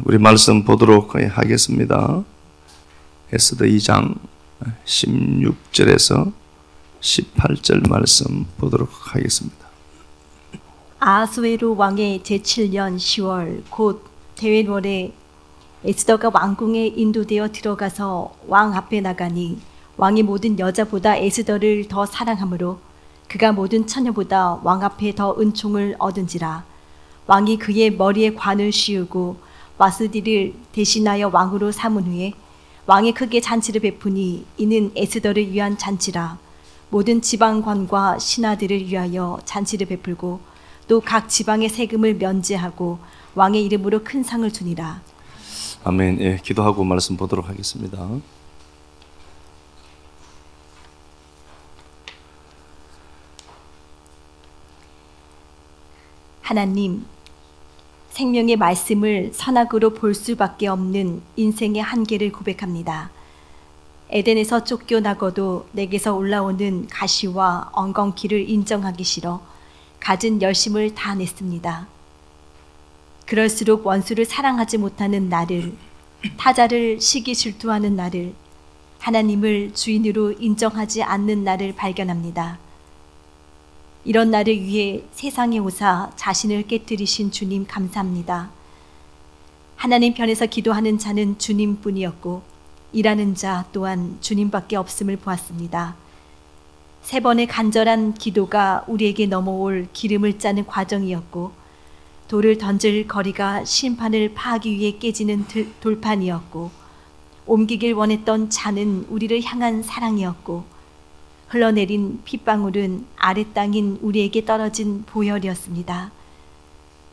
우리 말씀 보도록 하겠습니다. 에스더 2장 16절에서 18절 말씀 보도록 하겠습니다. 아하수에로 왕의 제7년 10월 곧 대회월에 에스더가 왕궁에 인도되어 들어가서 왕 앞에 나가니 왕이 모든 여자보다 에스더를 더 사랑하므로 그가 모든 처녀보다 왕 앞에 더 은총을 얻은지라. 왕이 그의 머리에 관을 씌우고 와스디를 대신하여 왕으로 삼은 후에 왕이 크게 잔치를 베푸니 이는 에스더를 위한 잔치라. 모든 지방관과 신하들을 위하여 잔치를 베풀고 또 각 지방의 세금을 면제하고 왕의 이름으로 큰 상을 주니라. 아멘. 예, 기도하고 말씀 보도록 하겠습니다. 하나님, 생명의 말씀을 선악으로 볼 수밖에 없는 인생의 한계를 고백합니다. 에덴에서 쫓겨나고도 내게서 올라오는 가시와 엉겅퀴를 인정하기 싫어 갖은 열심을 다 냈습니다. 그럴수록 원수를 사랑하지 못하는 나를, 타자를 시기 질투하는 나를, 하나님을 주인으로 인정하지 않는 나를 발견합니다. 이런 나를 위해 세상에 오사 자신을 깨뜨리신 주님 감사합니다. 하나님 편에서 기도하는 자는 주님뿐이었고 일하는 자 또한 주님밖에 없음을 보았습니다. 3번의 간절한 기도가 우리에게 넘어올 기름을 짜는 과정이었고 돌을 던질 거리가 심판을 파하기 위해 깨지는 돌판이었고 옮기길 원했던 잔은 우리를 향한 사랑이었고 흘러내린 핏방울은 아래 땅인 우리에게 떨어진 보혈이었습니다.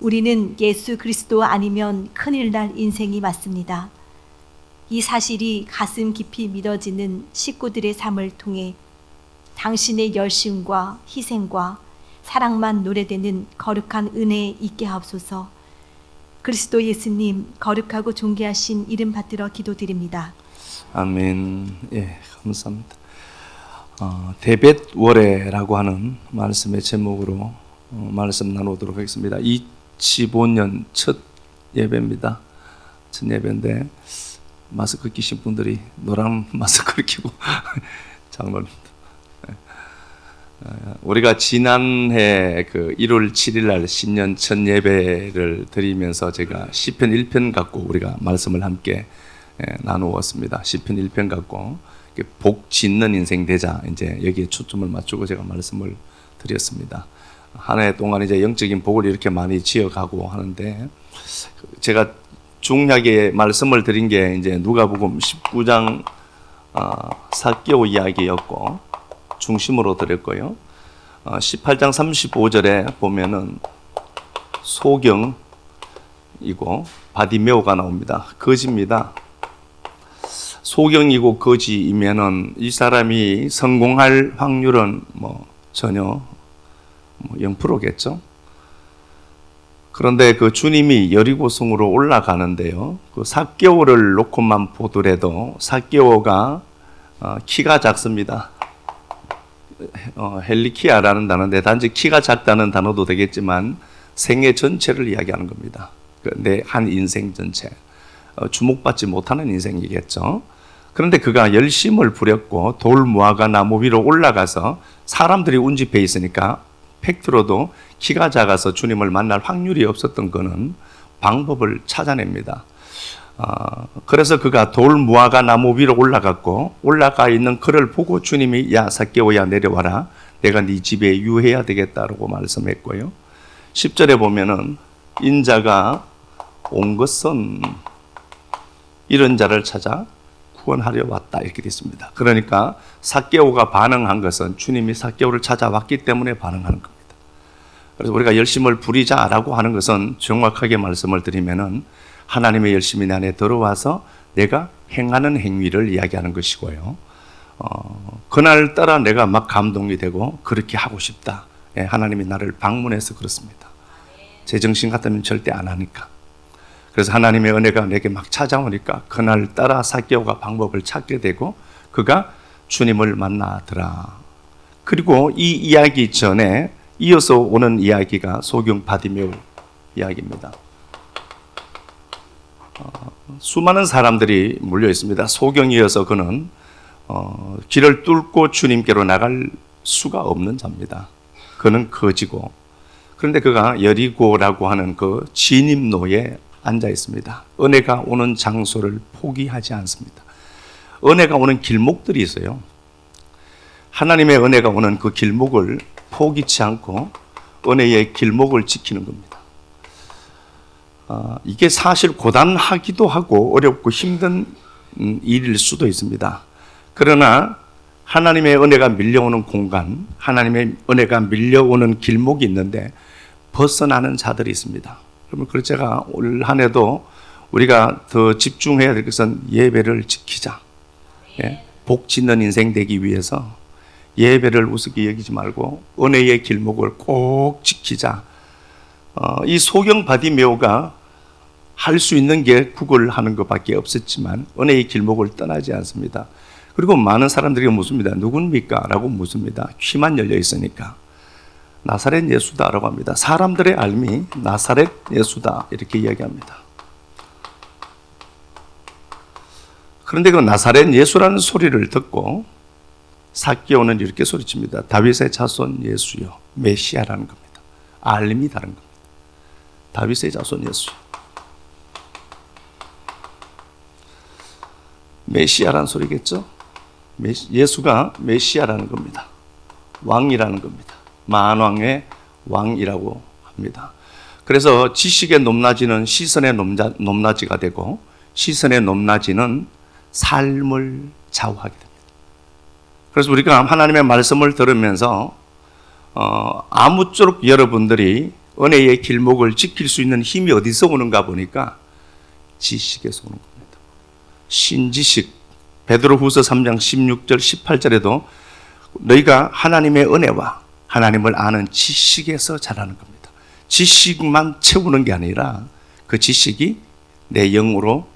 우리는 예수 그리스도 아니면 큰일 날 인생이 맞습니다. 이 사실이 가슴 깊이 믿어지는 식구들의 삶을 통해 당신의 열심과 희생과 사랑만 노래되는 거룩한 은혜에 있게 하옵소서. 그리스도 예수님 거룩하고 존귀하신 이름 받들어 기도드립니다. 아멘. 예, 감사합니다. 데벳월에라고 하는 말씀의 제목으로 말씀 나누도록 하겠습니다. 25년 첫 예배입니다. 첫 예배인데 마스크 끼신 분들이 노란 마스크를 끼고 장로입니다. 우리가 지난해 그 1월 7일 날 신년 첫 예배를 드리면서 제가 시편 1편 갖고 우리가 말씀을 함께 나누었습니다. 시편 1편 갖고 복 짓는 인생 되자, 이제 여기에 초점을 맞추고 제가 말씀을 드렸습니다. 한 해 동안 이제 영적인 복을 이렇게 많이 지어가고 하는데, 제가 중요하게 말씀을 드린 게 이제 누가복음 19장 사개오 이야기였고 중심으로 드렸고요. 18장 35절에 보면은 소경이고 바디메오가 나옵니다. 거지입니다. 소경이고 거지이면은 이 사람이 성공할 확률은 전혀 0%겠죠. 그런데 그 주님이 여리고성으로 올라가는데요. 그 삭개오를 놓고만 보더라도 삭개오가 키가 작습니다. 헬리키아라는 단어인데 단지 키가 작다는 단어도 되겠지만 생애 전체를 이야기하는 겁니다. 내 한 인생 전체. 주목받지 못하는 인생이겠죠. 그런데 그가 열심을 부렸고 돌무화과 나무 위로 올라가서 사람들이 운집해 있으니까 팩트로도 키가 작아서 주님을 만날 확률이 없었던 그는 방법을 찾아냅니다. 그래서 그가 돌무화과 나무 위로 올라갔고 올라가 있는 그를 보고 주님이 야 삭개오야 내려와라, 내가 네 집에 유해야 되겠다라고 말씀했고요. 10절에 보면은 인자가 온 것은 이런 자를 찾아 구원하려 왔다 이렇게 되어 있습니다. 그러니까 삭개오가 반응한 것은 주님이 삭개오를 찾아왔기 때문에 반응하는 겁니다. 그래서 우리가 열심을 부리자라고 하는 것은 정확하게 말씀을 드리면은 하나님의 열심이 내 안에 들어와서 내가 행하는 행위를 이야기하는 것이고요. 그날따라 내가 막 감동이 되고 그렇게 하고 싶다. 예, 하나님이 나를 방문해서 그렇습니다. 제 정신 같으면 절대 안 하니까. 그래서 하나님의 은혜가 내게 막 찾아오니까 그날따라 삭개오가 방법을 찾게 되고 그가 주님을 만나더라. 그리고 이 이야기 전에 이어서 오는 이야기가 소경 바디메오 이야기입니다. 수많은 사람들이 몰려 있습니다. 소경이어서 그는 길을 뚫고 주님께로 나갈 수가 없는 자입니다. 그는 거지고, 그런데 그가 여리고라고 하는 그 진입로에 앉아 있습니다. 은혜가 오는 장소를 포기하지 않습니다. 은혜가 오는 길목들이 있어요. 하나님의 은혜가 오는 그 길목을 포기치 않고 은혜의 길목을 지키는 겁니다. 이게 사실 고단하기도 하고 어렵고 힘든 일일 수도 있습니다. 그러나 하나님의 은혜가 밀려오는 공간, 하나님의 은혜가 밀려오는 길목이 있는데 벗어나는 자들이 있습니다. 그러면 그래서 제가 올 한 해도 우리가 더 집중해야 될 것은 예배를 지키자. 예? 복 짓는 인생 되기 위해서 예배를 우습게 여기지 말고 은혜의 길목을 꼭 지키자. 이 소경 바디메오가 할 수 있는 게 구걸하는 것밖에 없었지만 은혜의 길목을 떠나지 않습니다. 그리고 많은 사람들이 묻습니다. 누굽니까? 라고 묻습니다. 귀만 열려 있으니까. 나사렛 예수다라고 합니다. 사람들의 알미 나사렛 예수다 이렇게 이야기합니다. 그런데 그 나사렛 예수라는 소리를 듣고 삭개오는 이렇게 소리칩니다. 다윗의 자손 예수여, 메시아라는 겁니다. 알림이 다른 겁니다. 다윗의 자손 예수여. 메시아라는 소리겠죠? 예수가 메시아라는 겁니다. 왕이라는 겁니다. 만왕의 왕이라고 합니다. 그래서 지식의 높낮이는 시선의 높낮이가 되고 시선의 높낮이는 삶을 좌우하게 됩니다. 그래서 우리가 하나님의 말씀을 들으면서 아무쪼록 여러분들이 은혜의 길목을 지킬 수 있는 힘이 어디서 오는가 보니까 지식에서 오는 겁니다. 신지식, 베드로후서 3장 16절 18절에도 너희가 하나님의 은혜와 하나님을 아는 지식에서 자라는 겁니다. 지식만 채우는 게 아니라 그 지식이 내 영으로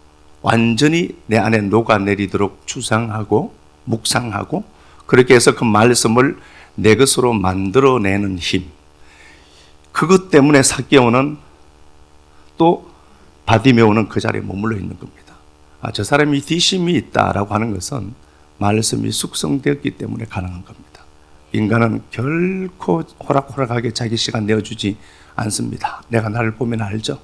완전히 내 안에 녹아내리도록 추상하고 묵상하고 그렇게 해서 그 말씀을 내 것으로 만들어내는 힘. 그것 때문에 삭개오는 또 바디메오는 그 자리에 머물러 있는 겁니다. 저 사람이 뒷심이 있다라고 하는 것은 말씀이 숙성되었기 때문에 가능한 겁니다. 인간은 결코 호락호락하게 자기 시간 내어주지 않습니다. 내가 나를 보면 알죠?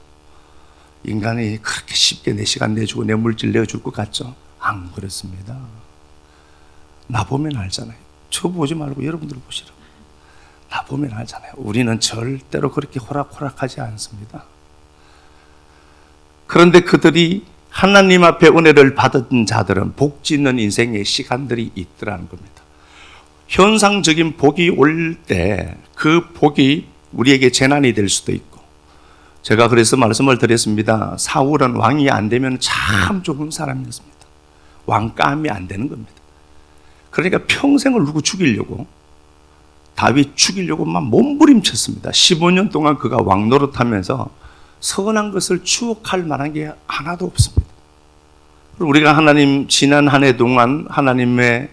인간이 그렇게 쉽게 내 시간 내주고 내 물질 내어줄 것 같죠? 안 그렇습니다. 나 보면 알잖아요. 저 보지 말고 여러분들 보시라고. 나 보면 알잖아요. 우리는 절대로 그렇게 호락호락하지 않습니다. 그런데 그들이 하나님 앞에 은혜를 받은 자들은 복 짓는 인생의 시간들이 있더라는 겁니다. 현상적인 복이 올 때 그 복이 우리에게 재난이 될 수도 있고, 제가 그래서 말씀을 드렸습니다. 사울은 왕이 안 되면 참 좋은 사람이었습니다. 왕감이 안 되는 겁니다. 그러니까 평생을 누구 죽이려고, 다윗 죽이려고만 몸부림쳤습니다. 15년 동안 그가 왕 노릇하면서 선한 것을 추억할 만한 게 하나도 없습니다. 우리가 하나님 지난 한 해 동안 하나님의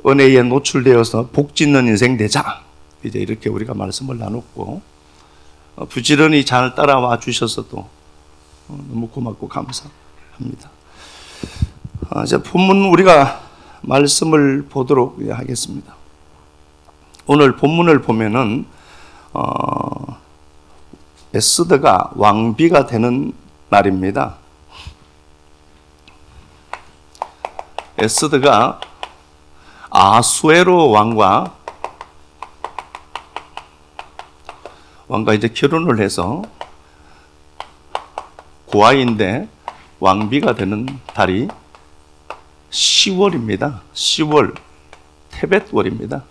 은혜에 노출되어서 복 짓는 인생 되자. 이제 이렇게 우리가 말씀을 나눴고 부지런히 잘 따라와 주셔서도 너무 고맙고 감사합니다. 이제 본문 우리가 말씀을 보도록 하겠습니다. 오늘 본문을 보면은 에스더가 왕비가 되는 날입니다. 에스더가 아수에로 왕과 이제 결혼을 해서 고아인데 왕비가 되는 달이 10월입니다. 10월 테벳월입니다.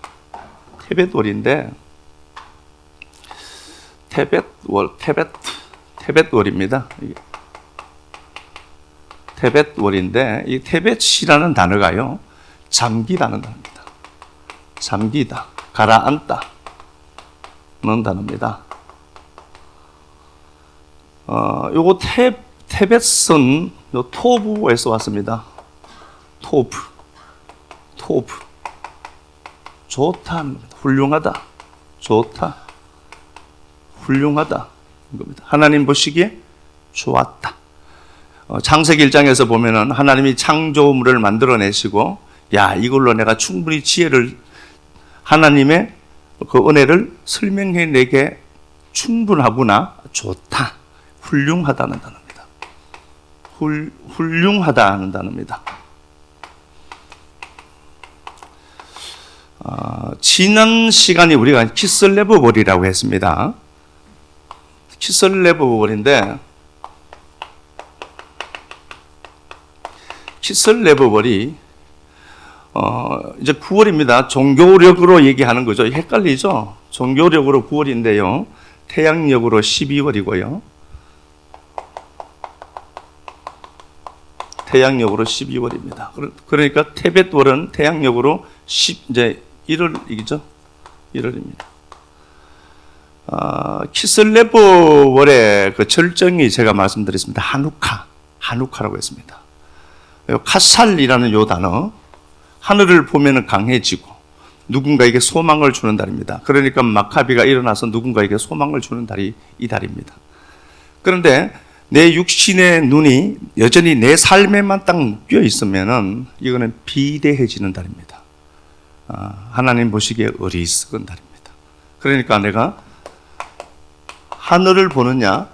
테벳월인데 테벳월입니다. 테벳월인데 이 테벳이라는 단어가요 잠기다는 단어입니다. 잠기다, 가라앉다 는 단어입니다. 요거 테벳은 토부에서 왔습니다. 토부 좋다, 훌륭하다, 좋다, 훌륭하다 겁니다. 하나님 보시기에 좋았다. 창세기 1장에서 보면은 하나님이 창조물을 만들어내시고 야 이걸로 내가 충분히 지혜를 하나님의 그 은혜를 설명해 내게 충분하구나 좋다 훌륭하다는 단어입니다. 훌륭하다는 단어입니다. 지난 시간에 우리가 키슬레브월이라고 했습니다. 키슬레브월인데 키슬레브월이 이제 9월입니다. 종교력으로 얘기하는 거죠. 헷갈리죠? 종교력으로 9월인데요. 태양력으로 12월이고요. 태양력으로 12월입니다. 그러니까 테벳월은 태양력으로 이제 1월이죠. 1월입니다. 키슬레브월의 그 절정이 제가 말씀드렸습니다. 하누카라고 했습니다. 카살이라는 요 단어, 하늘을 보면 강해지고 누군가에게 소망을 주는 달입니다. 그러니까 마카비가 일어나서 누군가에게 소망을 주는 달이 이 달입니다. 그런데 내 육신의 눈이 여전히 내 삶에만 딱 묶여 있으면은 이거는 비대해지는 달입니다. 하나님 보시기에 어리석은 달입니다. 그러니까 내가 하늘을 보느냐,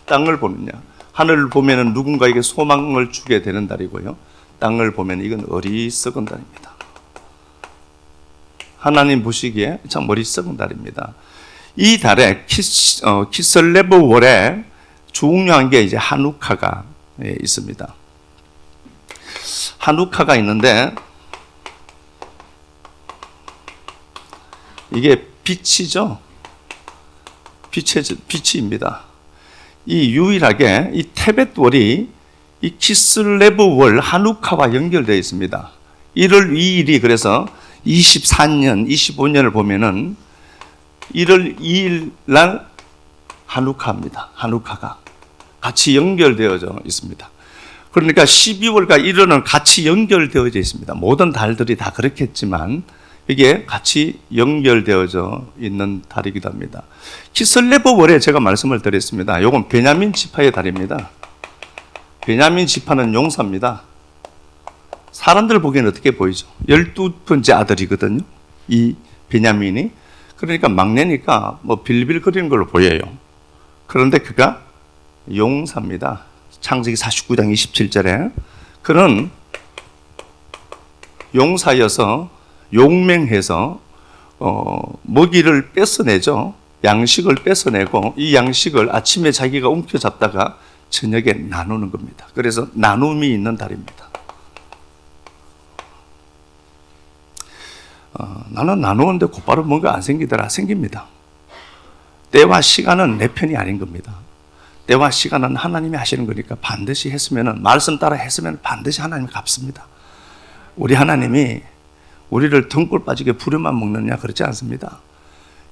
땅을 보느냐. 하늘을 보면은 누군가에게 소망을 주게 되는 달이고요. 땅을 보면 이건 어리석은 달입니다. 하나님 보시기에 참 어리석은 달입니다. 이 달에 키슬레브월에 중요한 게 이제 하누카가 있습니다. 하누카가 있는데 이게 빛이죠. 빛입니다. 이 유일하게 이 테벳월이 이 키슬레브월 하누카와 연결되어 있습니다. 1월 2일이 그래서 24년, 25년을 보면은 1월 2일 날 하누카입니다. 하누카가 같이 연결되어져 있습니다. 그러니까 12월과 1월은 같이 연결되어져 있습니다. 모든 달들이 다 그렇겠지만 이게 같이 연결되어져 있는 달이기도 합니다. 키슬레브월에 제가 말씀을 드렸습니다. 이건 베냐민 지파의 달입니다. 베냐민 지파는 용사입니다. 사람들 보기에는 어떻게 보이죠? 12번째 아들이거든요. 이 베냐민이. 그러니까 막내니까 뭐 빌빌거리는 걸로 보여요. 그런데 그가 용사입니다. 창세기 49장 27절에 그는 용사여서 용맹해서 먹이를 뺏어내죠. 양식을 뺏어내고 이 양식을 아침에 자기가 움켜잡다가 저녁에 나누는 겁니다. 그래서 나눔이 있는 달입니다. 나는 나누는데 곧바로 뭔가 안 생기더라. 생깁니다. 때와 시간은 내 편이 아닌 겁니다. 때와 시간은 하나님이 하시는 거니까 반드시 했으면 말씀 따라 했으면 반드시 하나님이 갚습니다. 우리 하나님이 우리를 등골 빠지게 부려만 먹느냐 그렇지 않습니다.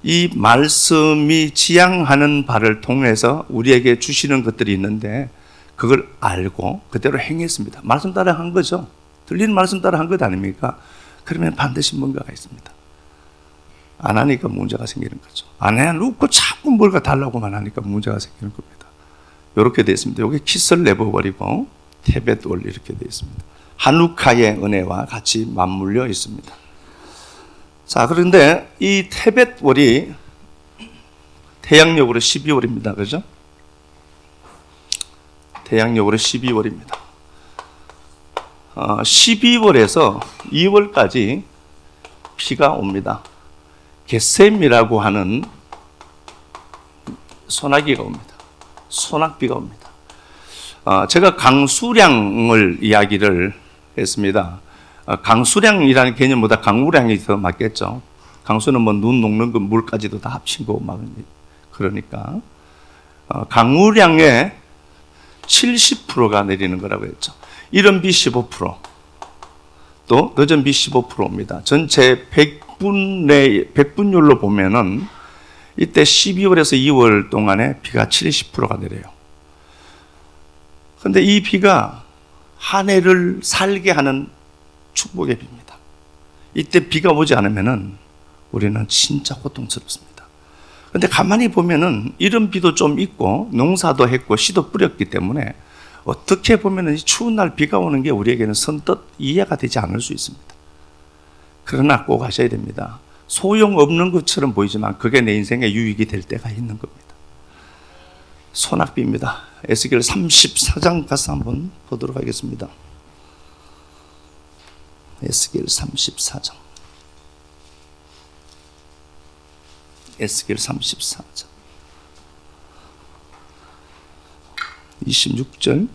이 말씀이 지향하는 바를 통해서 우리에게 주시는 것들이 있는데 그걸 알고 그대로 행했습니다. 말씀 따라 한 거죠. 들리는 말씀 따라 한 것 아닙니까? 그러면 반드시 뭔가가 있습니다. 안 하니까 문제가 생기는 거죠. 안 해놓고 자꾸 뭔가 달라고만 하니까 문제가 생기는 겁니다. 이렇게 되어 있습니다. 여기 키슬레브월이고 테벳월 이렇게 되어 있습니다. 하누카의 은혜와 같이 맞물려 있습니다. 자, 그런데 이 테벳월이 태양력으로 12월입니다. 그죠? 태양력으로 12월입니다. 12월에서 2월까지 비가 옵니다. 게셈이라고 하는 소나기가 옵니다. 소낙비가 옵니다. 제가 강수량을 이야기를 했습니다. 강수량이라는 개념보다 강우량이 더 맞겠죠. 강수는 뭐 눈 녹는 거 물까지도 다 합치고 막 그러니까 강우량의 70%가 내리는 거라고 했죠. 이른 비 15%, 또 늦은 비 15%입니다. 전체 100분율로 보면은 이때 12월에서 2월 동안에 비가 70%가 내려요. 그런데 이 비가 한 해를 살게 하는 축복의 비입니다. 이때 비가 오지 않으면은 우리는 진짜 고통스럽습니다. 그런데 가만히 보면은 이른 비도 좀 있고 농사도 했고 씨도 뿌렸기 때문에 어떻게 보면 이 추운 날 비가 오는 게 우리에게는 선뜻 이해가 되지 않을 수 있습니다. 그러나 꼭 아셔야 됩니다. 소용없는 것처럼 보이지만 그게 내 인생에 유익이 될 때가 있는 겁니다. 소낙비입니다. 에스겔 34장 가서 한번 보도록 하겠습니다. 에스겔 34장. 에스겔 34장. 26절.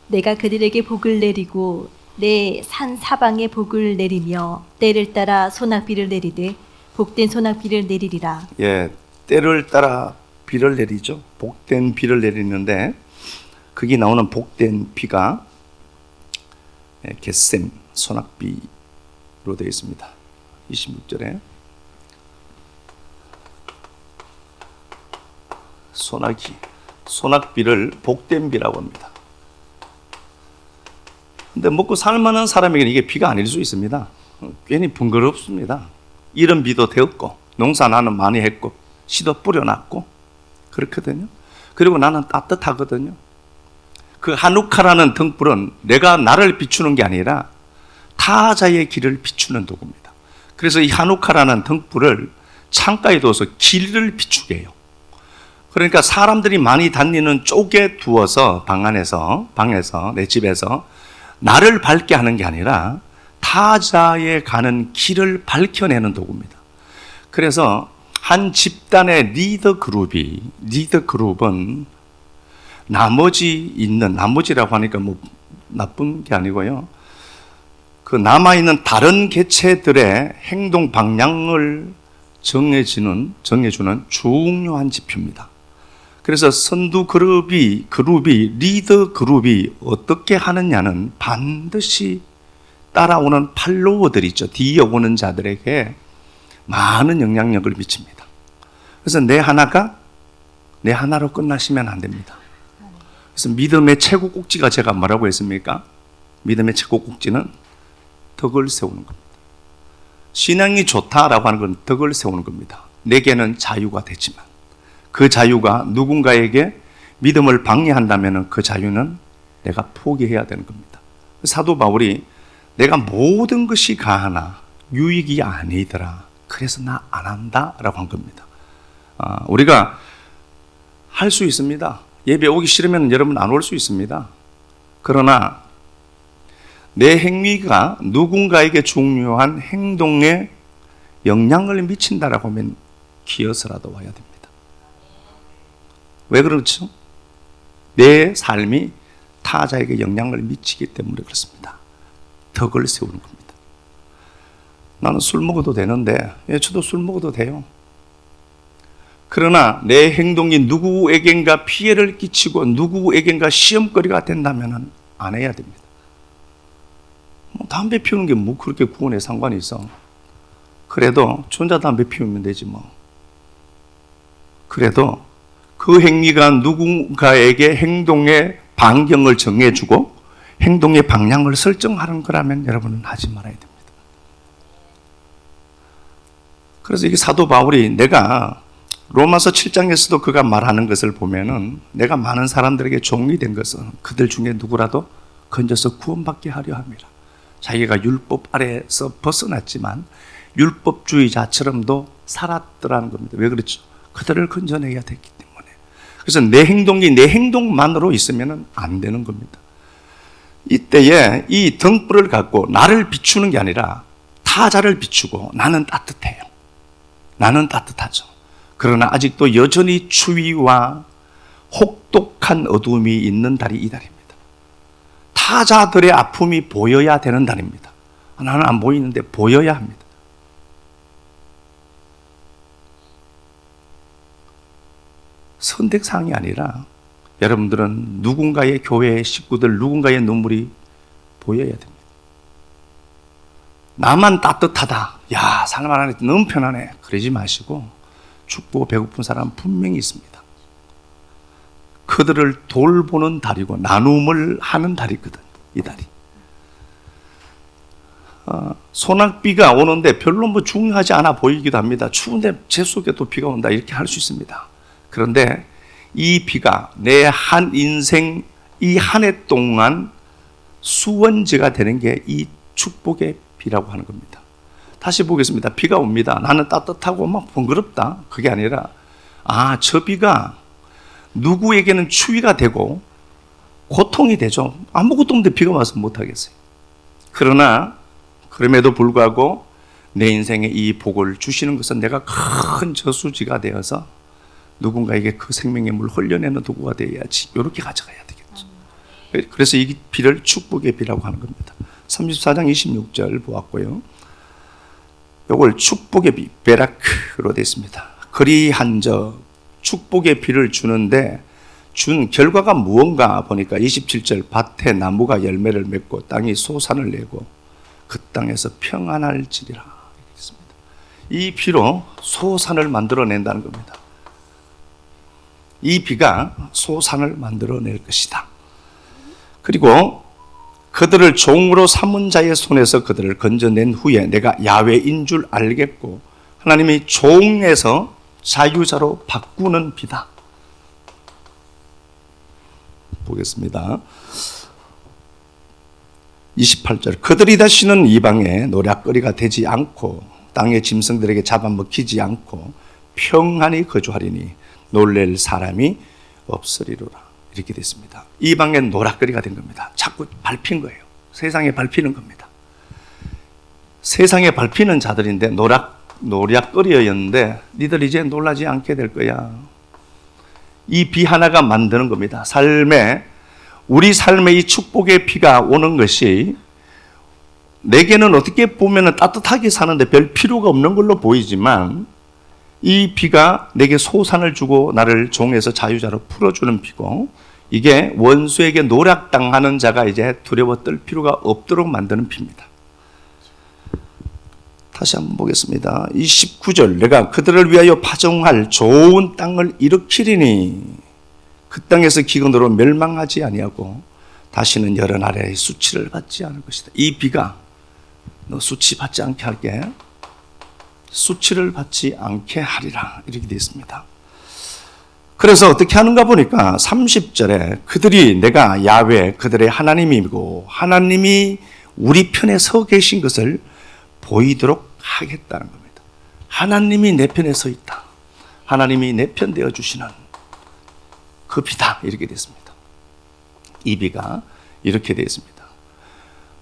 내가 그들에게 복을 내리고 내 산 사방에 복을 내리며 때를 따라 소낙비를 내리되 복된 소낙비를 내리리라. 예, 때를 따라 비를 내리죠. 복된 비를 내리는데 거기 나오는 복된 비가 겟셈 소낙비로 되어 있습니다. 26절에 소낙비를 복된 비라고 합니다. 근데 먹고 살만한 사람에게는 이게 비가 아닐 수 있습니다. 괜히 번거롭습니다. 이런 비도 되었고 농사 나는 많이 했고 씨도 뿌려놨고 그렇거든요. 그리고 나는 따뜻하거든요. 그 하누카라는 등불은 내가 나를 비추는 게 아니라 타자의 길을 비추는 도구입니다. 그래서 이 하누카라는 등불을 창가에 둬서 길을 비추게 해요. 그러니까 사람들이 많이 다니는 쪽에 두어서 방에서 내 집에서 나를 밝게 하는 게 아니라 타자에 가는 길을 밝혀내는 도구입니다. 그래서 한 집단의 리더 그룹은 나머지라고 하니까 뭐 나쁜 게 아니고요. 그 남아있는 다른 개체들의 행동 방향을 정해주는 중요한 지표입니다. 그래서 선두 리더 그룹이 어떻게 하느냐는 반드시 따라오는 팔로워들 있죠. 뒤이어오는 자들에게 많은 영향력을 미칩니다. 그래서 내 하나로 끝나시면 안 됩니다. 그래서 믿음의 최고 꼭지가 제가 뭐라고 했습니까? 믿음의 최고 꼭지는 덕을 세우는 겁니다. 신앙이 좋다라고 하는 건 덕을 세우는 겁니다. 내게는 자유가 되지만 그 자유가 누군가에게 믿음을 방해한다면 그 자유는 내가 포기해야 되는 겁니다. 사도 바울이 내가 모든 것이 가하나 유익이 아니더라. 그래서 나 안 한다 라고 한 겁니다. 우리가 할 수 있습니다. 예배 오기 싫으면 여러분 안 올 수 있습니다. 그러나 내 행위가 누군가에게 중요한 행동에 영향을 미친다라고 하면 기어서라도 와야 됩니다. 왜 그렇죠? 내 삶이 타자에게 영향을 미치기 때문에 그렇습니다. 덕을 세우는 겁니다. 나는 술 먹어도 되는데, 저도 술 먹어도 돼요. 그러나 내 행동이 누구에겐가 피해를 끼치고 누구에겐가 시험거리가 된다면 안 해야 됩니다. 담배 피우는 게 뭐 그렇게 구원에 상관이 있어? 그래도 전자담배 피우면 되지 뭐. 그래도 그 행위가 누군가에게 행동의 반경을 정해주고 행동의 방향을 설정하는 거라면 여러분은 하지 말아야 됩니다. 그래서 이게 사도 바울이 내가 로마서 7장에서도 그가 말하는 것을 보면은 내가 많은 사람들에게 종이 된 것은 그들 중에 누구라도 건져서 구원받게 하려 함이라. 자기가 율법 아래에서 벗어났지만 율법주의자처럼도 살았더라는 겁니다. 왜 그렇죠? 그들을 건져내야 됐기 때문에. 그래서 내 행동이 내 행동만으로 있으면 안 되는 겁니다. 이때에 이 등불을 갖고 나를 비추는 게 아니라 타자를 비추고 나는 따뜻해요. 나는 따뜻하죠. 그러나 아직도 여전히 추위와 혹독한 어두움이 있는 달이 이 달입니다. 타자들의 아픔이 보여야 되는 달입니다. 나는 안 보이는데 보여야 합니다. 선택사항이 아니라 여러분들은 누군가의 교회의 식구들, 누군가의 눈물이 보여야 됩니다. 나만 따뜻하다. 야, 살만하네. 너무 편하네. 그러지 마시고 춥고 배고픈 사람 분명히 있습니다. 그들을 돌보는 달이고 나눔을 하는 달이거든. 이 달이. 소낙비가 오는데 별로 뭐 중요하지 않아 보이기도 합니다. 추운데 제 속에 또 비가 온다 이렇게 할 수 있습니다. 그런데 이 비가 내 한 인생 이 한 해 동안 수원지가 되는 게 이 축복의 비라고 하는 겁니다. 다시 보겠습니다. 비가 옵니다. 나는 따뜻하고 막 번거롭다. 그게 아니라 저 비가 누구에게는 추위가 되고 고통이 되죠. 아무것도 없는데 비가 와서 못하겠어요. 그러나 그럼에도 불구하고 내 인생에 이 복을 주시는 것은 내가 큰 저수지가 되어서 누군가에게 그 생명의 물 흘려내는 도구가 되어야지. 이렇게 가져가야 되겠죠. 그래서 이 비를 축복의 비라고 하는 겁니다. 34장 26절 보았고요. 이걸 축복의 비, 베라크로 되어 있습니다. 그리한저 축복의 비를 주는데 준 결과가 무언가 보니까 27절 밭에 나무가 열매를 맺고 땅이 소산을 내고 그 땅에서 평안할지리라. 이 비로 소산을 만들어낸다는 겁니다. 이 비가 소산을 만들어낼 것이다. 그리고 그들을 종으로 삼은 자의 손에서 그들을 건져낸 후에 내가 야훼인 줄 알겠고 하나님이 종에서 자유자로 바꾸는 비다. 보겠습니다. 28절 그들이 다시는 이방에 노략거리가 되지 않고 땅의 짐승들에게 잡아먹히지 않고 평안히 거주하리니 놀랄 사람이 없으리로라. 이렇게 됐습니다. 이방엔 노략거리가 된 겁니다. 자꾸 밟힌 거예요. 세상에 밟히는 겁니다. 세상에 밟히는 자들인데 노략거리였는데 니들 이제 놀라지 않게 될 거야. 이 비 하나가 만드는 겁니다. 우리 삶에 이 축복의 비가 오는 것이 내게는 어떻게 보면 따뜻하게 사는데 별 필요가 없는 걸로 보이지만 이 비가 내게 소산을 주고 나를 종에서 자유자로 풀어주는 비고 이게 원수에게 노략당하는 자가 이제 두려워 떨 필요가 없도록 만드는 비입니다. 다시 한번 보겠습니다. 29절 내가 그들을 위하여 파종할 좋은 땅을 일으키리니 그 땅에서 기근으로 멸망하지 아니하고 다시는 여러 나라의 수치를 받지 않을 것이다. 이 비가 너 수치 받지 않게 할게. 수치를 받지 않게 하리라. 이렇게 되어 있습니다. 그래서 어떻게 하는가 보니까 30절에 그들이 내가 야훼 그들의 하나님이고 하나님이 우리 편에 서 계신 것을 보이도록 하겠다는 겁니다. 하나님이 내 편에 서 있다. 하나님이 내 편 되어 주시는 그 비다. 이렇게 됐습니다. 이 비가 이렇게 되어 있습니다.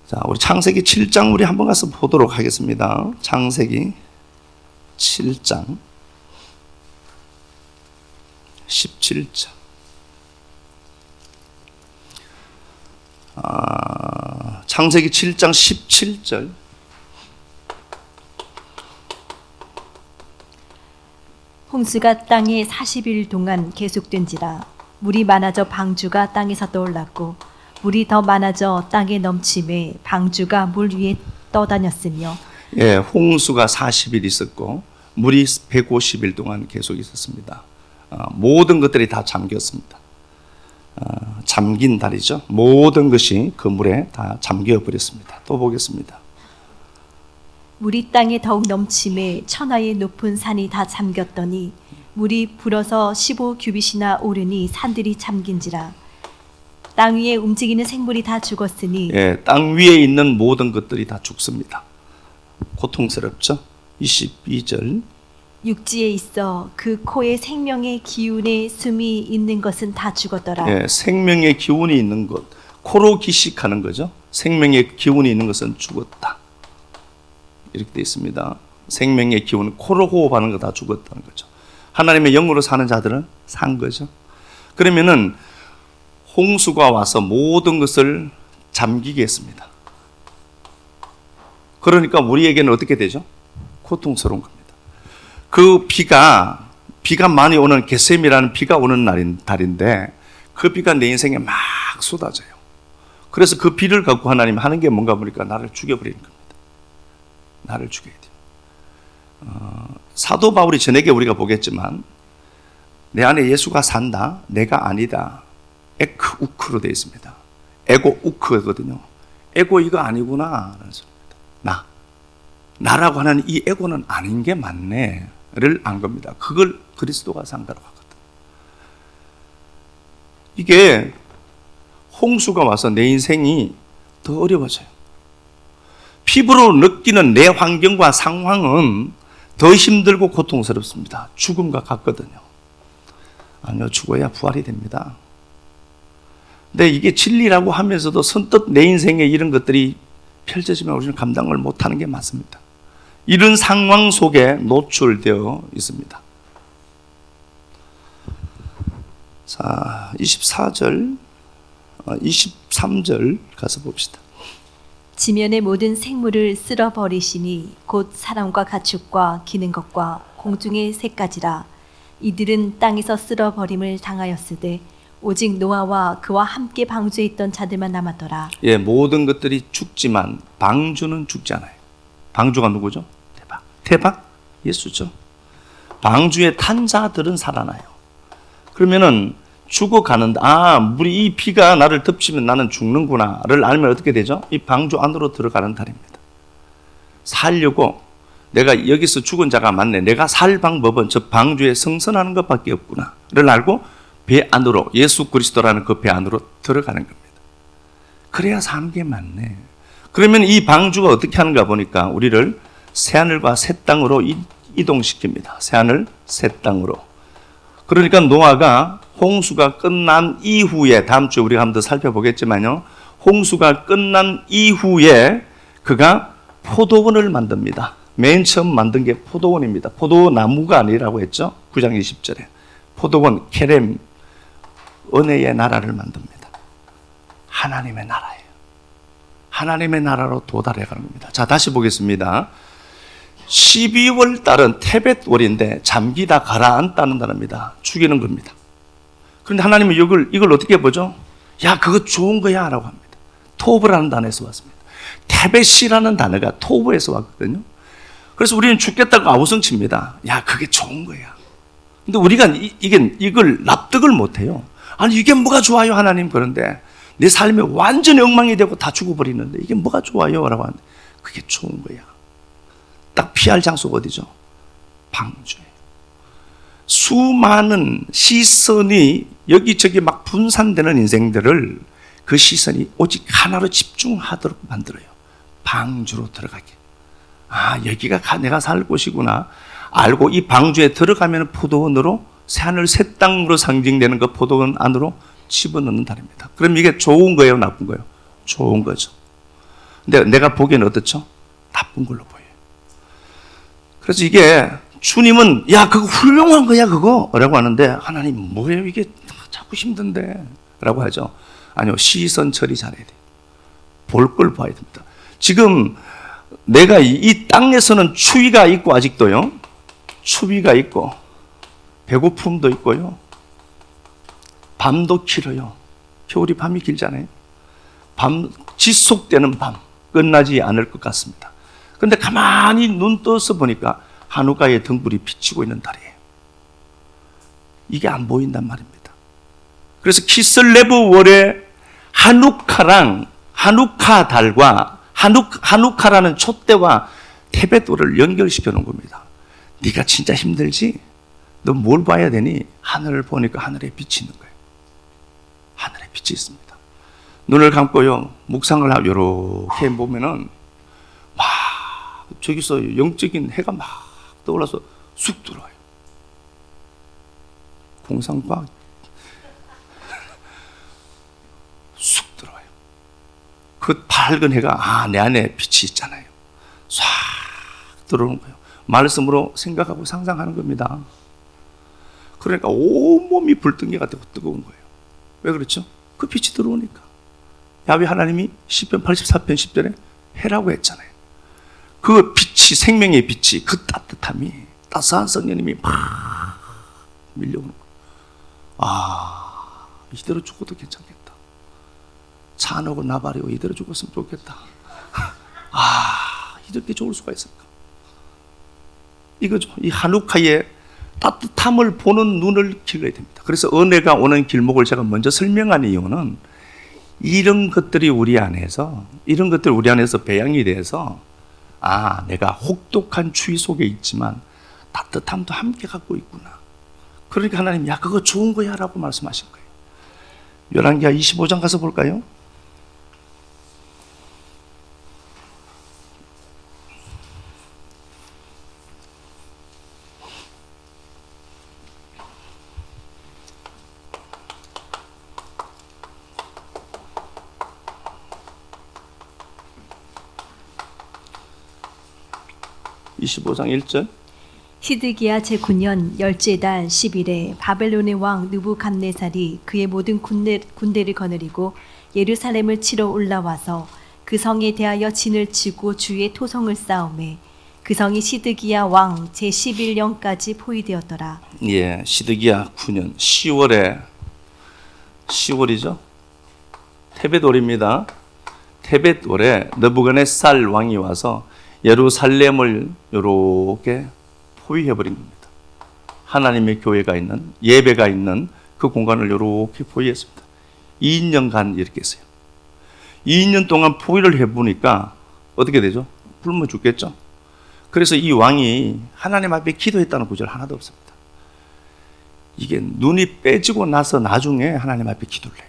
자, 우리 창세기 7장 우리 한번 가서 보도록 하겠습니다. 창세기 7장 17절. 창세기 7장 17절. 홍수가 땅에 40일 동안 계속된지라 물이 많아져 방주가 땅에서 떠올랐고 물이 더 많아져 땅에 넘침에 방주가 물 위에 떠다녔으며 예, 홍수가 40일 있었고 물이 150일 동안 계속 있었습니다. 모든 것들이 다 잠겼습니다. 잠긴 달이죠. 모든 것이 그 물에 다 잠겨 버렸습니다. 또 보겠습니다. 물이 땅에 더욱 넘침에 천하의 높은 산이 다 잠겼더니 물이 불어서 15규빗이나 오르니 산들이 잠긴지라 땅 위에 움직이는 생물이 다 죽었으니 예, 땅 위에 있는 모든 것들이 다 죽습니다. 고통스럽죠? 22절 육지에 있어 그 코에 생명의 기운의 숨이 있는 것은 다 죽었더라. 예, 생명의 기운이 있는 것, 코로 기식하는 거죠. 생명의 기운이 있는 것은 죽었다. 이렇게 되어 있습니다. 생명의 기운, 코로 호흡하는 거 다 죽었다는 거죠. 하나님의 영으로 사는 자들은 산 거죠. 그러면은 홍수가 와서 모든 것을 잠기게 했습니다. 그러니까 우리에게는 어떻게 되죠? 고통스러운 겁니다. 그 비가 많이 오는 게셈이라는 비가 오는 달인데 그 비가 내 인생에 막 쏟아져요. 그래서 그 비를 갖고 하나님 하는 게 뭔가 보니까 나를 죽여버리는 겁니다. 나를 죽여야 돼요. 사도 바울이 저녁에 우리가 보겠지만 내 안에 예수가 산다. 내가 아니다. 에크 우크로 되어 있습니다. 에고 우크거든요. 에고 이거 아니구나 라는 소리입니다. 나라고 하는 이 에고는 아닌 게 맞네를 안 겁니다. 그걸 그리스도가 상대로 하거든. 이게 홍수가 와서 내 인생이 더 어려워져요. 피부로 느끼는 내 환경과 상황은 더 힘들고 고통스럽습니다. 죽음과 같거든요. 아니요, 죽어야 부활이 됩니다. 근데 이게 진리라고 하면서도 선뜻 내 인생에 이런 것들이 펼쳐지면 우리는 감당을 못하는 게 맞습니다. 이런 상황 속에 노출되어 있습니다. 자, 24절, 23절 가서 봅시다. 지면의 모든 생물을 쓸어버리시니 곧 사람과 가축과 기는 것과 공중의 새까지라. 이들은 땅에서 쓸어버림을 당하였으되 오직 노아와 그와 함께 방주에 있던 자들만 남았더라. 예, 모든 것들이 죽지만 방주는 죽지 않아요. 방주가 누구죠? 태박? 예수죠. 방주에 탄 자들은 살아나요. 그러면은 죽어가는데, 물이 이 피가 나를 덮치면 나는 죽는구나를 알면 어떻게 되죠? 이 방주 안으로 들어가는 달입니다. 살려고 내가 여기서 죽은 자가 맞네. 내가 살 방법은 저 방주에 성선하는 것밖에 없구나를 알고 배 안으로, 예수 그리스도라는 그 배 안으로 들어가는 겁니다. 그래야 사는 게 맞네. 그러면 이 방주가 어떻게 하는가 보니까 우리를 새하늘과 새 땅으로 이동시킵니다. 새하늘, 새 땅으로. 그러니까 노아가 홍수가 끝난 이후에, 다음 주에 우리가 한번 더 살펴보겠지만요, 홍수가 끝난 이후에 그가 포도원을 만듭니다. 맨 처음 만든 게 포도원입니다. 포도나무가 아니라고 했죠. 9장 20절에. 포도원, 케렘, 은혜의 나라를 만듭니다. 하나님의 나라예요. 하나님의 나라로 도달해가는 겁니다. 자, 다시 보겠습니다. 12월 달은 테벳월인데 잠기다 가라앉다는 단어입니다. 죽이는 겁니다. 그런데 하나님은 이걸 어떻게 보죠? 야, 그거 좋은 거야 라고 합니다. 토브라는 단어에서 왔습니다. 테벳이라는 단어가 토브에서 왔거든요. 그래서 우리는 죽겠다고 아우성칩니다. 야, 그게 좋은 거야. 근데 우리가 이걸 납득을 못해요. 아니, 이게 뭐가 좋아요 하나님. 그런데 내 삶이 완전히 엉망이 되고 다 죽어버리는데 이게 뭐가 좋아요 라고 하는데 그게 좋은 거야. 딱 피할 장소가 어디죠? 방주예요. 수많은 시선이 여기저기 막 분산되는 인생들을 그 시선이 오직 하나로 집중하도록 만들어요. 방주로 들어가게. 여기가 내가 살 곳이구나 알고 이 방주에 들어가면 포도원으로 새하늘 새 땅으로 상징되는 그 포도원 안으로 집어넣는 달입니다. 그럼 이게 좋은 거예요, 나쁜 거예요? 좋은 거죠. 근데 내가 보기에는 어떻죠? 나쁜 걸로 보여요. 그래서 이게 주님은 야, 그거 훌륭한 거야 그거 라고 하는데 하나님 뭐예요 이게 자꾸 힘든데 라고 하죠. 아니요, 시선 처리 잘해야 돼요. 볼 걸 봐야 됩니다. 지금 내가 이 땅에서는 추위가 있고 아직도요, 추위가 있고 배고픔도 있고요, 밤도 길어요. 겨울이 밤이 길잖아요. 지속되는 밤, 끝나지 않을 것 같습니다. 그런데 가만히 눈 떠서 보니까 한우카의 등불이 비치고 있는 달이에요. 이게 안 보인단 말입니다. 그래서 키슬레브 월의 한우카 달과 한우카라는 촛대와 테벳월을 연결시켜 놓은 겁니다. 네가 진짜 힘들지? 너 뭘 봐야 되니? 하늘을 보니까 하늘에 빛이 있는 거예요. 하늘에 빛이 있습니다. 눈을 감고요, 묵상을 하고 이렇게 보면은 막 저기서 영적인 해가 막 떠올라서 쑥 들어와요. 공상과학 쑥 들어와요. 그 밝은 해가 내 안에 빛이 있잖아요. 싹 들어오는 거예요. 말씀으로 생각하고 상상하는 겁니다. 그러니까 온몸이 불등개가 되고 뜨거운 거예요. 왜 그렇죠? 그 빛이 들어오니까. 야훼 하나님이 시편 84편 10절에 해라고 했잖아요. 그 빛이, 생명의 빛이, 그 따뜻함이, 따스한 성령님이 막 밀려오는 거예요. 이대로 죽어도 괜찮겠다. 찬호고 나발이고 이대로 죽었으면 좋겠다. 이렇게 좋을 수가 있을까? 이거죠. 이 한우카의 따뜻함을 보는 눈을 길러야 됩니다. 그래서 은혜가 오는 길목을 제가 먼저 설명한 이유는 이런 것들이 우리 안에서 배양이 돼서 아, 내가 혹독한 추위 속에 있지만 따뜻함도 함께 갖고 있구나. 그러니까 하나님, 야, 그거 좋은 거야 라고 말씀하신 거예요. 열왕기하 25장 가서 볼까요? (25장 1절) 시드기야 제9년 열째 달 10일에 바벨론의 왕 느부갓네살이 그의 모든 군대를 거느리고 예루살렘을 치러 올라와서 그 성에 대하여 진을 치고 주의 토성을 쌓음에 그 성이 시드기야 왕 제11년까지 포위되었더라. 예, 시드기야 9년 10월이죠. 테벳월입니다. 테벳월에 느부갓네살 왕이 와서 예루살렘을 이렇게 포위해버린 겁니다. 하나님의 교회가 있는, 예배가 있는 그 공간을 이렇게 포위했습니다. 2년간 이렇게 했어요. 2년 동안 포위를 해보니까 어떻게 되죠? 굶어 죽겠죠? 그래서 이 왕이 하나님 앞에 기도했다는 구절 하나도 없습니다. 이게 눈이 빼지고 나서 나중에 하나님 앞에 기도를 해요.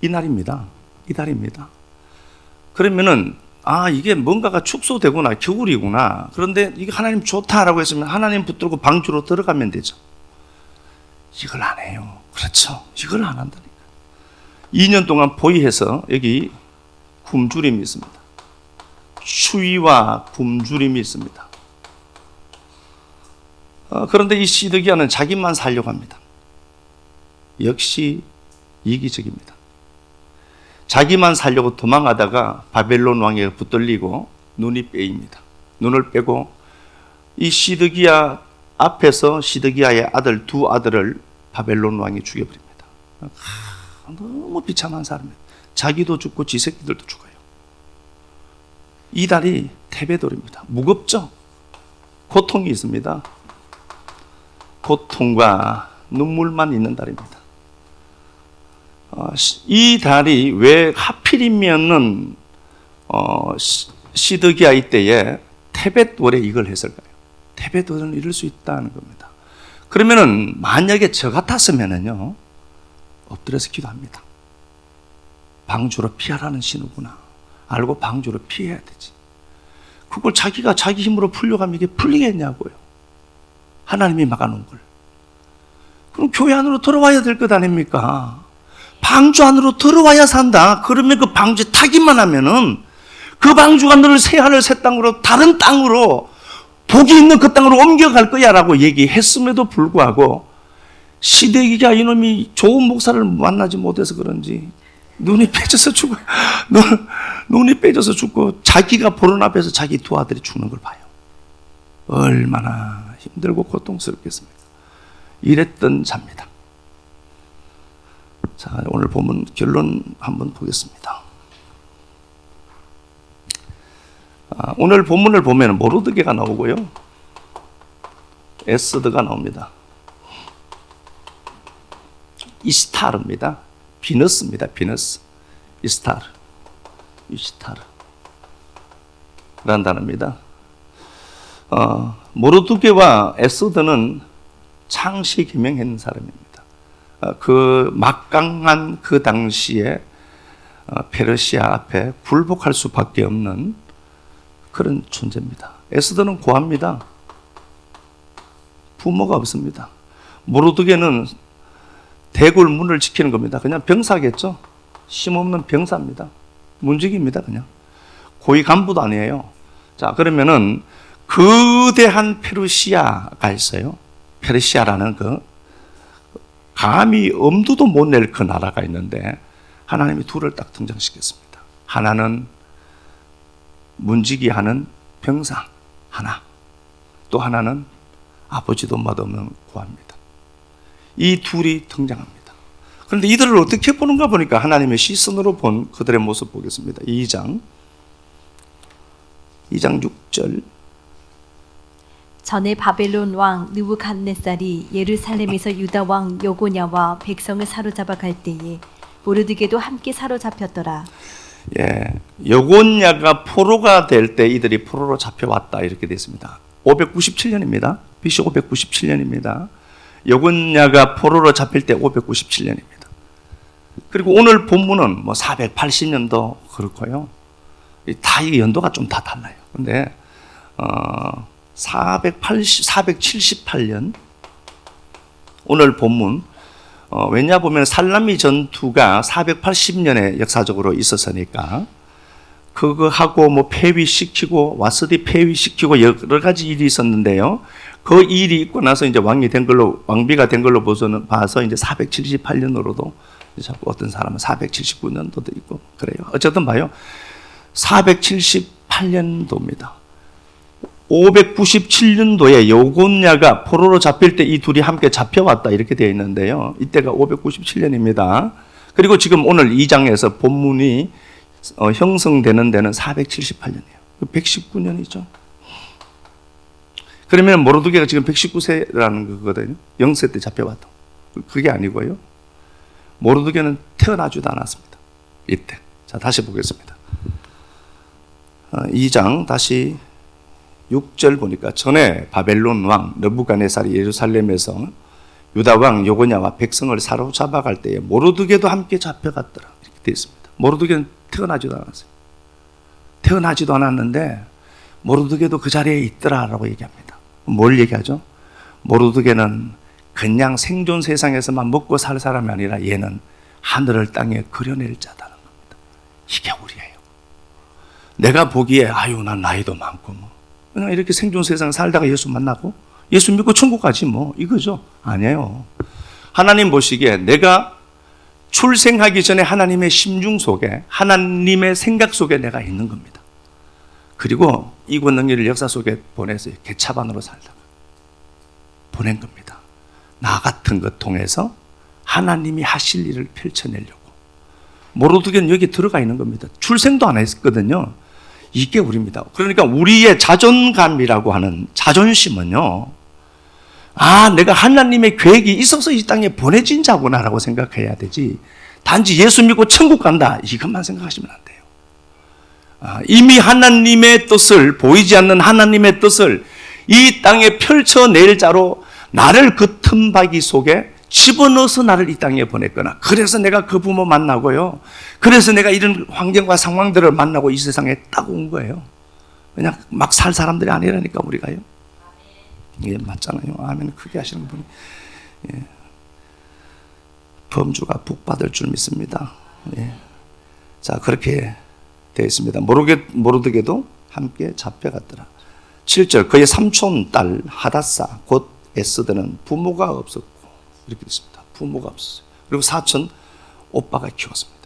이날입니다. 이달입니다. 그러면은 아, 이게 뭔가가 축소되구나, 겨울이구나. 그런데 이게 하나님 좋다라고 했으면 하나님 붙들고 방주로 들어가면 되죠. 이걸 안 해요. 그렇죠. 이걸 안 한다니까. 2년 동안 포위해서 여기 굶주림이 있습니다. 추위와 굶주림이 있습니다. 그런데 이 시드기야는 자기만 살려고 합니다. 역시 이기적입니다. 자기만 살려고 도망하다가 바벨론 왕에게 붙들리고 눈이 빼입니다. 눈을 빼고 이 시드기야 앞에서 시드기야의 아들 두 아들을 바벨론 왕이 죽여버립니다. 너무 비참한 사람이에요. 자기도 죽고 지 새끼들도 죽어요. 이달이 테베돌입니다. 무겁죠? 고통이 있습니다. 고통과 눈물만 있는 달입니다. 이 달이 왜 하필이면은 시드기야 때에 테벳월에 이걸 했을까요? 테벳월은 이룰 수 있다는 겁니다. 그러면은 만약에 저 같았으면은요 엎드려서 기도합니다. 방주로 피하라는 신호구나 알고 방주로 피해야 되지. 그걸 자기가 자기 힘으로 풀려가면 이게 풀리겠냐고요. 하나님이 막아놓은 걸. 그럼 교회 안으로 들어와야 될 것 아닙니까? 방주 안으로 들어와야 산다. 그러면 그 방주 타기만 하면은 그 방주가 너를 새 하늘 새 땅으로 다른 땅으로 복이 있는 그 땅으로 옮겨갈 거야 라고 얘기했음에도 불구하고 시드기야 이놈이 좋은 목사를 만나지 못해서 그런지 눈이 빼져서 죽어요. 눈이 빼져서 죽고 자기가 보는 앞에서 자기 두 아들이 죽는 걸 봐요. 얼마나 힘들고 고통스럽겠습니까? 이랬던 자입니다. 자, 오늘 본문 결론 한번 보겠습니다. 오늘 본문을 보면 모르드게가 나오고요. 에스더가 나옵니다. 이스타르입니다. 비너스입니다. 비너스. 이스타르. 라는 단어입니다. 모르드게와 에스더는 창시 개명한 사람입니다. 그 막강한 그 당시에 페르시아 앞에 굴복할 수밖에 없는 그런 존재입니다. 에스더는 고아입니다. 부모가 없습니다. 모르드게는 대궐 문을 지키는 겁니다. 그냥 병사겠죠. 힘없는 병사입니다. 문직입니다. 그냥 고위 간부도 아니에요. 자, 그러면은 거대한 페르시아가 있어요. 페르시아라는 그 감히 엄두도 못 낼 그 나라가 있는데 하나님이 둘을 딱 등장시켰습니다. 하나는 문지기 하는 병사 하나, 또 하나는 아버지도 엄마도 없는 고아입니다. 이 둘이 등장합니다. 그런데 이들을 어떻게 보는가 보니까 하나님의 시선으로 본 그들의 모습 보겠습니다. 2장 6절. 전에 바벨론 왕 느부갓네살이 예루살렘에서 유다 왕 여고냐와 백성을 사로잡아 갈 때에 모르드게도 함께 사로잡혔더라. 예, 여곤야가 포로가 될 때 이들이 포로로 잡혀왔다 이렇게 되어 있습니다. 597년입니다. BC 597년입니다. 여곤야가 포로로 잡힐 때 597년입니다. 그리고 오늘 본문은 뭐 480년도 그렇고요. 다 이 연도가 좀 다 달라요. 근데 478년 오늘 본문 왜냐 보면 살라미 전투가 480년에 역사적으로 있었으니까 그거하고 뭐 폐위시키고 와스디 폐위시키고 여러 가지 일이 있었는데요. 그 일이 있고 나서 이제 왕비가 된 걸로 봐서 이제 478년으로도 자꾸 어떤 사람은 479년도도 있고 그래요. 어쨌든 봐요. 478년도입니다. 597년도에 여곤야가 포로로 잡힐 때 이 둘이 함께 잡혀왔다 이렇게 되어 있는데요. 이때가 597년입니다. 그리고 지금 오늘 2장에서 본문이 형성되는 데는 478년이에요. 119년이죠. 그러면 모르드게가 지금 119세라는 거거든요. 0세 때 잡혀왔다. 그게 아니고요. 모르드게는 태어나지도 않았습니다. 이때. 자, 다시 보겠습니다. 2장 다시 6절 보니까 전에 바벨론 왕 느부갓네살이 예루살렘에서 유다 왕 여고냐와 백성을 사로잡아갈 때에 모르드게도 함께 잡혀갔더라 이렇게 되어 있습니다. 모르드게는 태어나지도 않았어요. 태어나지도 않았는데 모르드게도 그 자리에 있더라라고 얘기합니다. 뭘 얘기하죠? 모르드게는 그냥 생존 세상에서만 먹고 살 사람이 아니라 얘는 하늘을 땅에 그려낼 자다는 겁니다. 이게 우리예요. 내가 보기에 아유 난 나이도 많고 뭐 그냥 이렇게 생존 세상 살다가 예수 만나고 예수 믿고 천국 가지 뭐 이거죠. 아니에요. 하나님 보시기에 내가 출생하기 전에 하나님의 심중 속에 하나님의 생각 속에 내가 있는 겁니다. 그리고 이 권능이를 역사 속에 보내서 개차반으로 살다가 보낸 겁니다. 나 같은 것 통해서 하나님이 하실 일을 펼쳐내려고. 모르드게는 여기 들어가 있는 겁니다. 출생도 안 했거든요. 이게 우리입니다. 그러니까 우리의 자존감이라고 하는 자존심은요, 아, 내가 하나님의 계획이 있어서 이 땅에 보내진 자구나라고 생각해야 되지, 단지 예수 믿고 천국 간다, 이것만 생각하시면 안 돼요. 이미 하나님의 뜻을, 보이지 않는 하나님의 뜻을 이 땅에 펼쳐낼 자로 나를 그 틈바기 속에 집어넣어서 나를 이 땅에 보냈거나, 그래서 내가 그 부모 만나고요, 그래서 내가 이런 환경과 상황들을 만나고 이 세상에 딱 온 거예요. 그냥 막 살 사람들이 아니라니까 우리가요. 예, 맞잖아요. 아멘. 크게 하시는 분이. 예. 범주가 복받을 줄 믿습니다. 예. 자, 그렇게 되어 있습니다. 모르드게도 함께 잡혀갔더라. 7절 그의 삼촌 딸 하닷사 곧 에스더는 부모가 없었고 이렇게 됐습니다. 부모가 없었어요. 그리고 사촌 오빠가 키웠습니다.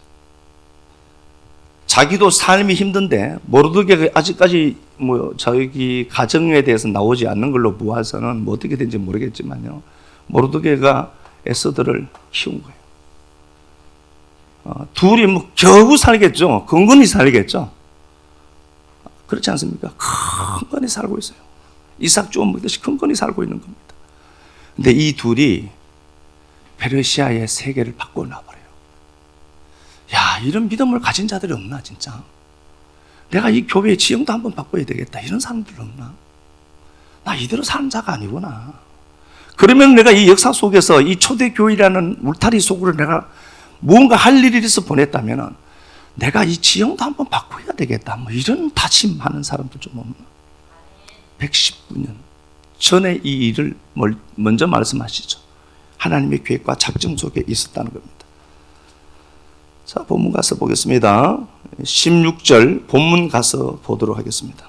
자기도 삶이 힘든데 모르드게가 아직까지 뭐 자기 가정에 대해서 나오지 않는 걸로 보아서는 뭐 어떻게 된지 모르겠지만요, 모르드게가 에스더를 키운 거예요. 둘이 뭐 겨우 살겠죠. 근근히 살겠죠. 그렇지 않습니까? 근근히 살고 있어요. 이삭 좀 먹듯이 근근히 살고 있는 겁니다. 근데 이 둘이 페르시아의 세계를 바꿔놔버려요. 야, 이런 믿음을 가진 자들이 없나 진짜? 내가 이 교회의 지형도 한번 바꿔야 되겠다, 이런 사람들 없나? 나 이대로 사는 자가 아니구나. 그러면 내가 이 역사 속에서 이 초대교회라는 울타리 속으로 내가 무언가 할 일이 있어 보냈다면 내가 이 지형도 한번 바꿔야 되겠다, 뭐 이런 다짐하는 사람들 좀 없나? 119년 전에 이 일을 먼저 말씀하시죠. 하나님의 계획과 작정 속에 있었다는 겁니다. 자, 본문 가서 보겠습니다. 16절 본문 가서 보도록 하겠습니다.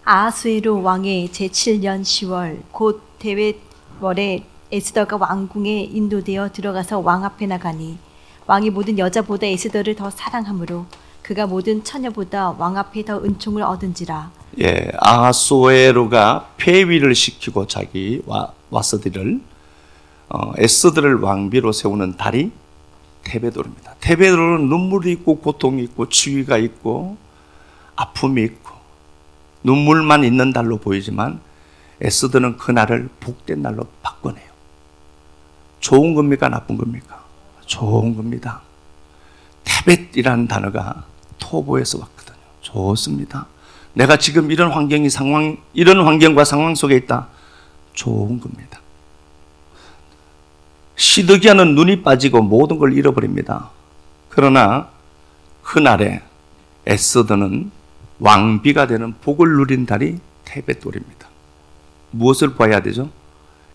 아하수에로 왕의 제7년 10월 곧 대회월에 에스더가 왕궁에 인도되어 들어가서 왕 앞에 나가니 왕이 모든 여자보다 에스더를 더 사랑하므로 그가 모든 처녀보다 왕 앞에 더 은총을 얻은지라. 예, 아하수에로가 폐위를 시키고 자기 와스디를 에스더를 왕비로 세우는 달이 테베도르입니다. 테베도르는 눈물이 있고 고통이 있고 치유가 있고 아픔이 있고 눈물만 있는 달로 보이지만 에스더는 그 날을 복된 날로 바꿔내요. 좋은 겁니까? 나쁜 겁니까? 좋은 겁니다. 테벳이라는 단어가 토보에서 왔거든요. 좋습니다. 내가 지금 이런 이런 환경과 상황 속에 있다. 좋은 겁니다. 시드기야는 눈이 빠지고 모든 걸 잃어버립니다. 그러나 그날에 에스더는 왕비가 되는 복을 누린 달이 테벳돌입니다. 무엇을 봐야 되죠?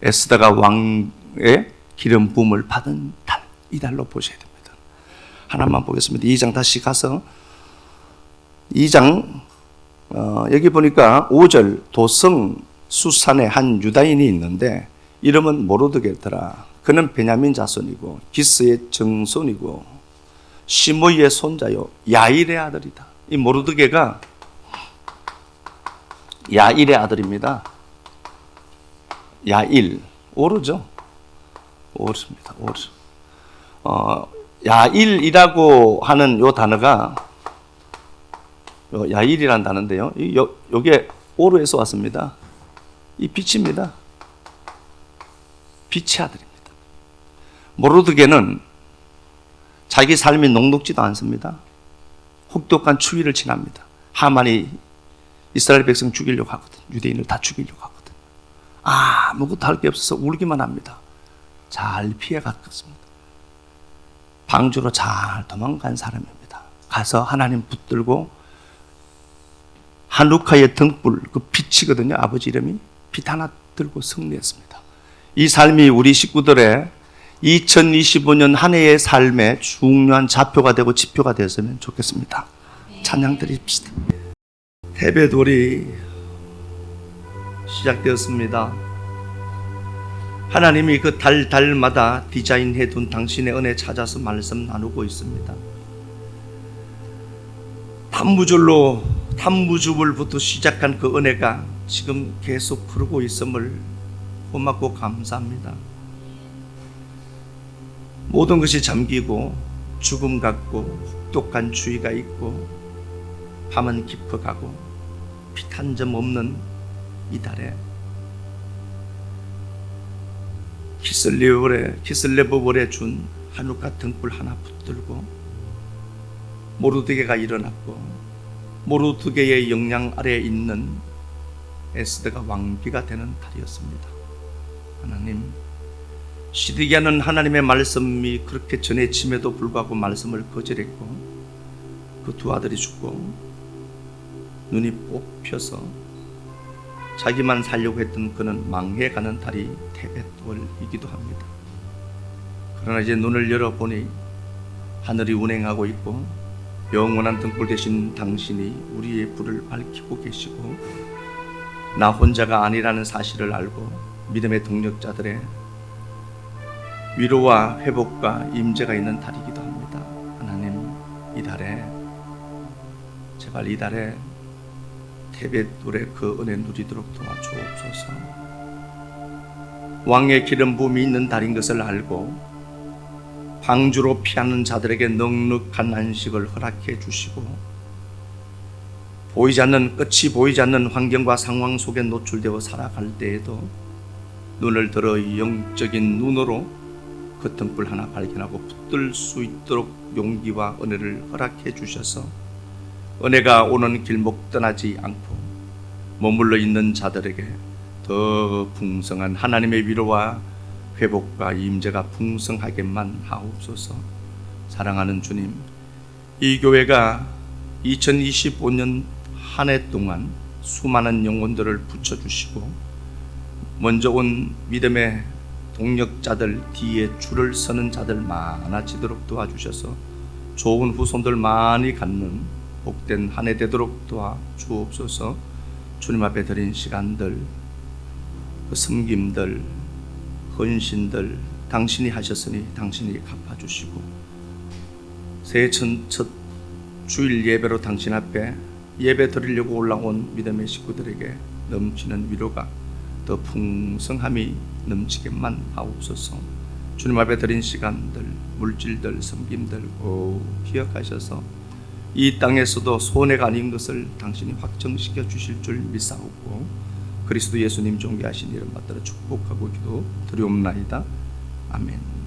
에스더가 왕의 기름 부음을 받은 달, 이 달로 보셔야 됩니다. 하나만 보겠습니다. 2장 다시 가서 2장 여기 보니까 5절 도성 수산에 한 유다인이 있는데 이름은 모르드게더라. 그는 베냐민 자손이고 기스의 정손이고 시므이의 손자요 야일의 아들이다. 이 모르드게가 야일의 아들입니다. 야일 오르죠? 오르입니다. 오르. 야일이라고 하는 요 단어가 야일이라는 단어인데요. 요게 오르에서 왔습니다. 이 빛입니다. 빛의 아들입니다. 모르드게는 자기 삶이 녹록지도 않습니다. 혹독한 추위를 지납니다. 하만이 이스라엘 백성 죽이려고 하거든. 유대인을 다 죽이려고 하거든. 아무것도 할 게 없어서 울기만 합니다. 잘 피해 갔습니다. 방주로 잘 도망간 사람입니다. 가서 하나님 붙들고 하누카의 등불, 그 빛이거든요. 아버지 이름이 빛 하나 들고 승리했습니다. 이 삶이 우리 식구들의 2025년 한 해의 삶에 중요한 좌표가 되고 지표가 되었으면 좋겠습니다. 찬양 드립시다. 테벳돌이 시작되었습니다. 하나님이 그 달마다 디자인해 둔 당신의 은혜 찾아서 말씀 나누고 있습니다. 탐무주불부터 시작한 그 은혜가 지금 계속 흐르고 있음을 고맙고 감사합니다. 모든 것이 잠기고 죽음 같고 혹독한 주의가 있고 밤은 깊어가고 빛 한 점 없는 이 달에 키슬레버월에 준 하누카 등불 하나 붙들고 모르드게가 일어났고 모르드게의 영향 아래에 있는 에스더가 왕비가 되는 달이었습니다. 하나님, 시드기야는 하나님의 말씀이 그렇게 전해짐에도 불구하고 말씀을 거절했고 그 두 아들이 죽고 눈이 뽑혀서 자기만 살려고 했던 그는 망해가는 달이 테벳월이기도 합니다. 그러나 이제 눈을 열어보니 하늘이 운행하고 있고 영원한 등불 되신 당신이 우리의 불을 밝히고 계시고 나 혼자가 아니라는 사실을 알고 믿음의 동력자들의 위로와 회복과 임재가 있는 달이기도 합니다. 하나님, 이 달에 제발 이 달에 테벳돌의 그 은혜 누리도록 도와주옵소서. 왕의 기름 부음이 있는 달인 것을 알고 방주로 피하는 자들에게 넉넉한 안식을 허락해 주시고 끝이 보이지 않는 환경과 상황 속에 노출되어 살아갈 때에도 눈을 들어 영적인 눈으로 그 등불 하나 발견하고 붙들 수 있도록 용기와 은혜를 허락해 주셔서 은혜가 오는 길목 떠나지 않고 머물러 있는 자들에게 더 풍성한 하나님의 위로와 회복과 임재가 풍성하게만 하옵소서. 사랑하는 주님, 이 교회가 2025년 한 해 동안 수많은 영혼들을 붙여주시고 먼저 온 믿음의 동력자들 뒤에 줄을 서는 자들 많아지도록 도와주셔서 좋은 후손들 많이 갖는 복된 한 해 되도록 도와주옵소서. 주님 앞에 드린 시간들, 그 섬김들, 헌신들 당신이 하셨으니 당신이 갚아주시고 새해 첫 주일 예배로 당신 앞에 예배 드리려고 올라온 믿음의 식구들에게 넘치는 위로가 더 풍성함이 넘치게만 하옵소서. 주님 앞에 드린 시간들, 물질들, 섬김들 꼭 기억하셔서 이 땅에서도 손해가 아닌 것을 당신이 확정시켜 주실 줄 믿사옵고 그리스도 예수님 존귀하신 이름 받들어 축복하고 기도 드리옵나이다. 아멘.